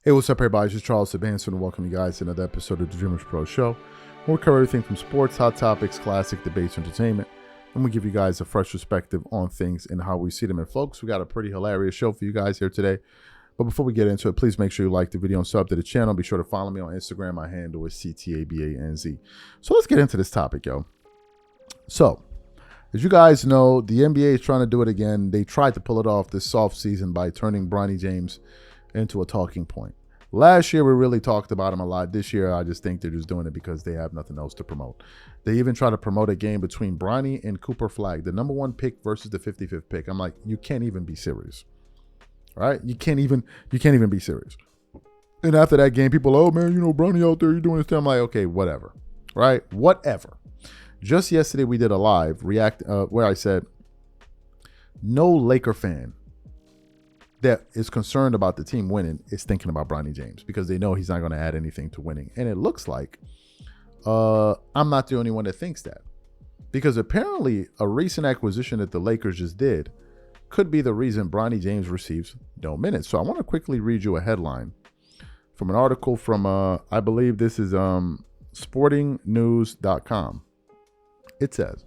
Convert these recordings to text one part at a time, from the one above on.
Hey, what's up, everybody? It's just Charles Sebanson, and welcome you guys to another episode of the DREAMERSPRO show. We'll cover everything from sports, hot topics, classic debates, entertainment, and we give you guys a fresh perspective on things and how we see them. And folks, we got a pretty hilarious show for you guys here today. But before we get into it, please make sure you like the video and sub to the channel. Be sure to follow me on Instagram. My handle is CTABANZ. So let's get into this topic, yo. So, as you guys know, the NBA is trying to do it again. They tried to pull it off this soft season by turning Bronny James into a talking point. Last year, we really talked about him a lot. This year, I just think they're just doing it because they have nothing else to promote. They even try to promote a game between Bronny and Cooper Flag, the #1 pick versus the 55th pick. I'm like, you can't even be serious, right? You can't even be serious. And after that game, people, oh man, you know, Bronny out there, you're doing this thing. I'm like, okay, whatever, right? Whatever. Just yesterday, we did a live react where I said, no Laker fan that is concerned about the team winning is thinking about Bronny James because they know he's not going to add anything to winning. And it looks like I'm not the only one that thinks that, because apparently a recent acquisition that the Lakers just did could be the reason Bronny James receives no minutes. So I want to quickly read you a headline from an article from, I believe this is sportingnews.com. It says,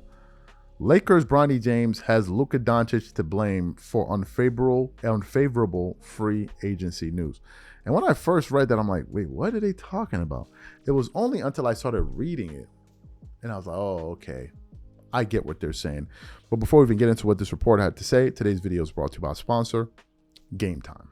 Lakers Bronny James has Luka Doncic to blame for unfavorable free agency news. And when I first read that, I'm like, wait, what are they talking about? It was only until I started reading it and I was like, oh, okay, I get what they're saying. But before we even get into what this report had to say, today's video is brought to you by our sponsor, Game Time.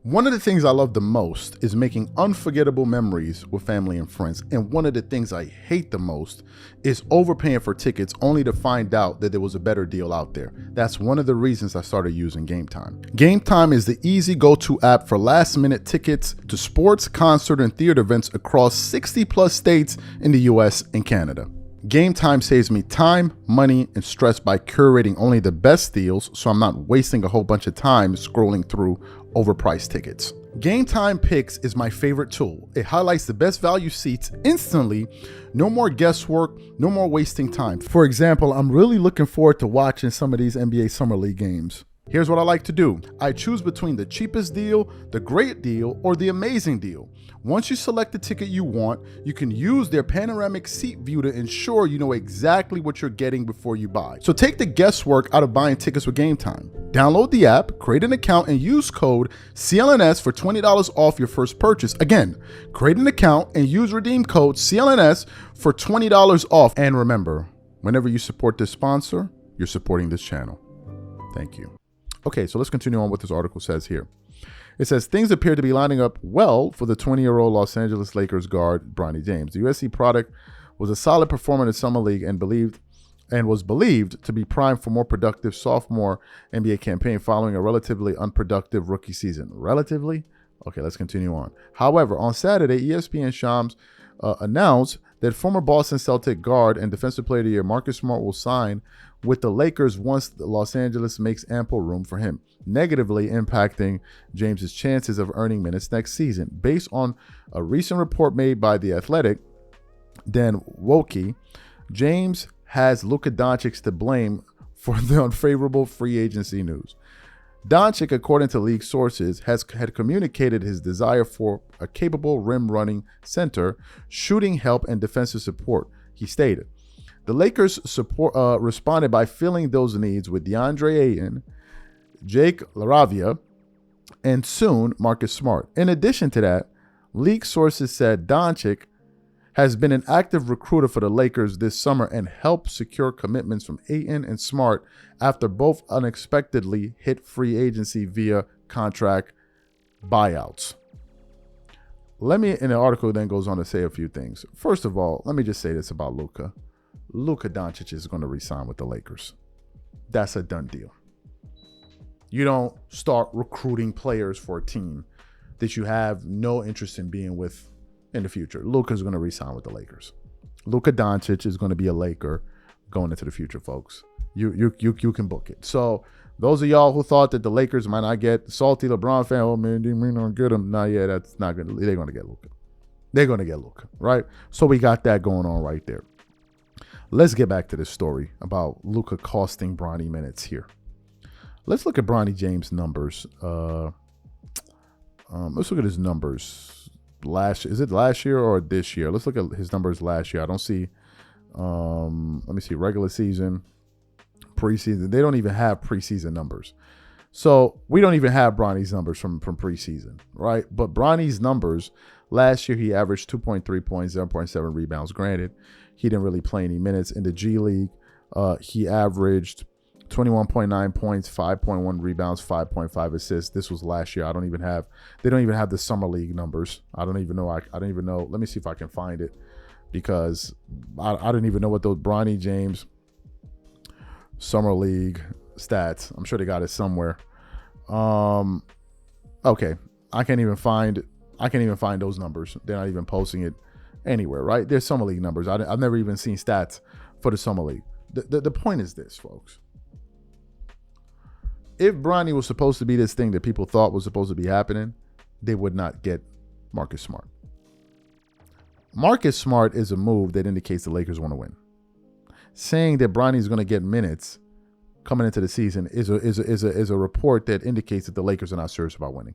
One of the things I love the most is making unforgettable memories with family and friends. And one of the things I hate the most is overpaying for tickets only to find out that there was a better deal out there. That's one of the reasons I started using Game Time. Game Time is the easy go-to app for last-minute tickets to sports, concert, and theater events across 60+ states in the US and Canada. Game Time saves me time, money, and stress by curating only the best deals, so I'm not wasting a whole bunch of time scrolling through overpriced tickets. Game Time Picks is my favorite tool. It highlights the best value seats instantly. No more guesswork, no more wasting time. For example, I'm really looking forward to watching some of these NBA Summer League games. Here's what I like to do. I choose between the cheapest deal, the great deal, or the amazing deal. Once you select the ticket you want, you can use their panoramic seat view to ensure you know exactly what you're getting before you buy. So take the guesswork out of buying tickets with Game Time. Download the app, create an account, and use code CLNS for $20 off your first purchase. Again, create an account and use redeem code CLNS for $20 off. And remember, whenever you support this sponsor, you're supporting this channel. Thank you. Okay, so let's continue on what this article says here. It says, things appear to be lining up well for the 20-year-old Los Angeles Lakers guard, Bronny James. The USC product was a solid performer in the Summer League and was believed to be primed for more productive sophomore NBA campaign following a relatively unproductive rookie season. Relatively? Okay, let's continue on. However, on Saturday, ESPN Shams announced that former Boston Celtic guard and Defensive Player of the Year Marcus Smart will sign with the Lakers once Los Angeles makes ample room for him, negatively impacting James's chances of earning minutes next season. Based on a recent report made by The Athletic, Dan Wojcicki, James has Luka Doncic to blame for the unfavorable free agency news. Doncic, according to league sources, had communicated his desire for a capable rim-running center, shooting help, and defensive support. He stated, the Lakers responded by filling those needs with DeAndre Ayton, Jake LaRavia, and soon Marcus Smart. In addition to that, league sources said Doncic has been an active recruiter for the Lakers this summer and helped secure commitments from Ayton and Smart after both unexpectedly hit free agency via contract buyouts. And the article then goes on to say a few things. First of all, let me just say this about Luka. Luka Doncic is going to re-sign with the Lakers. That's a done deal. You don't start recruiting players for a team that you have no interest in being with in the future. Luka's going to re-sign with the Lakers. Luka Doncic is going to be a Laker going into the future, folks. You can book it. So those of y'all who thought that the Lakers might not get salty LeBron fan, oh man, they may not get him. Nah, yeah, that's not good. They're going to get Luka. They're going to get Luka, right? So we got that going on right there. Let's get back to this story about Luka costing Bronny minutes here. Let's look at Bronny James' numbers. Let's look at his numbers. Is it last year or this year? Let's look at his numbers last year. I don't see. Let me see. Regular season, preseason. They don't even have preseason numbers. So we don't even have Bronny's numbers from preseason, right? But Bronny's numbers last year, he averaged 2.3 points, 0.7 rebounds. Granted, he didn't really play any minutes in the G League. He averaged 21.9 points, 5.1 rebounds, 5.5 assists. This was last year. They don't even have the summer league numbers. I don't even know. I don't even know. Let me see if I can find it, because I didn't even know what those Bronny James summer league stats. I'm sure they got it somewhere. Okay, I can't even find those numbers. They're not even posting it anywhere, right? There's summer league numbers. I've never even seen stats for the summer league. The point is this, folks. If Bronny was supposed to be this thing that people thought was supposed to be happening, they would not get Marcus Smart. Marcus Smart is a move that indicates the Lakers want to win. Saying that Bronny's going to get minutes coming into the season is a report that indicates that the Lakers are not serious about winning.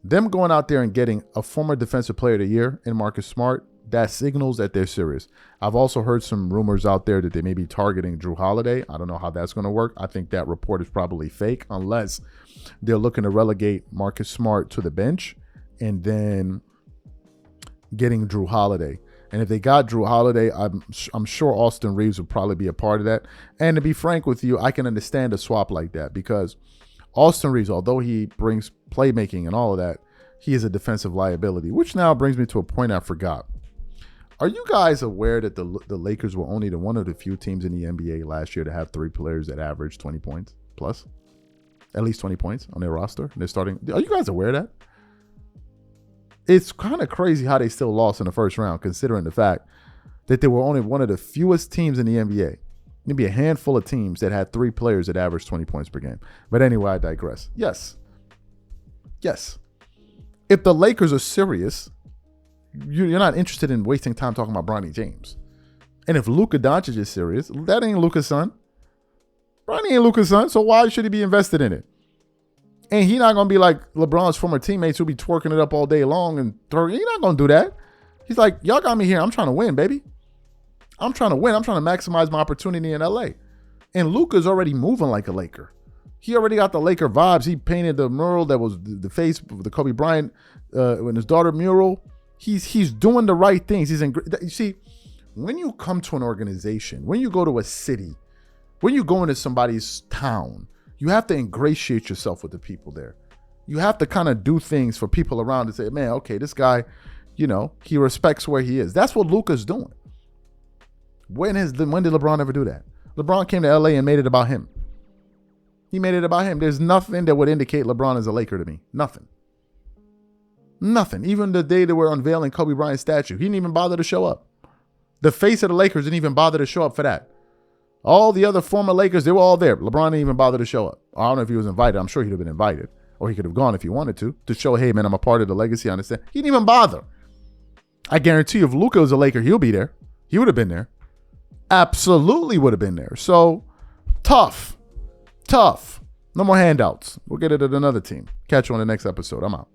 Them going out there and getting a former defensive player of the year in Marcus Smart, that signals that they're serious. I've also heard some rumors out there that they may be targeting Drew Holiday. I don't know how that's going to work. I think that report is probably fake, unless they're looking to relegate Marcus Smart to the bench and then getting Drew Holiday. And if they got Drew Holiday, I'm sure Austin Reeves would probably be a part of that. And to be frank with you, I can understand a swap like that, because Austin Reeves, although he brings playmaking and all of that, he is a defensive liability, which now brings me to a point I forgot. Are you guys aware that the Lakers were only one of the few teams in the NBA last year to have 3 players that averaged 20 points plus? At least 20 points on their roster. They're starting. Are you guys aware of that? It's kind of crazy how they still lost in the first round, considering the fact that they were only one of the fewest teams in the NBA. Maybe a handful of teams that had 3 players that averaged 20 points per game. But anyway, I digress. Yes. If the Lakers are serious, you're not interested in wasting time talking about Bronny James. And if Luka Doncic is serious, that ain't Luka's son. Bronny ain't Luka's son, so why should he be invested in it? And he's not going to be like LeBron's former teammates who be twerking it up all day long. And he's not going to do that. He's like, y'all got me here. I'm trying to win, baby. I'm trying to win. I'm trying to maximize my opportunity in LA. And Luka's already moving like a Laker. He already got the Laker vibes. He painted the mural that was the face of the Kobe Bryant and his daughter mural. He's doing the right things. You see, when you come to an organization, when you go to a city, when you go into somebody's town, you have to ingratiate yourself with the people there. You have to kind of do things for people around to say, man, okay, this guy, he respects where he is. That's what Luka's doing. When did LeBron ever do that? LeBron came to LA and made it about him. He made it about him. There's nothing that would indicate LeBron is a Laker to me. Nothing. Even the day they were unveiling Kobe Bryant's statue, he didn't even bother to show up. The face of the Lakers didn't even bother to show up for that. All the other former Lakers, they were all there. LeBron didn't even bother to show up. I don't know if he was invited. I'm sure he'd have been invited. Or he could have gone if he wanted to show, hey, man, I'm a part of the legacy. I understand. He didn't even bother. I guarantee you, if Luka was a Laker, he'll be there. He would have been there. Absolutely would have been there. So, tough. No more handouts. We'll get it at another team. Catch you on the next episode. I'm out.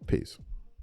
Peace.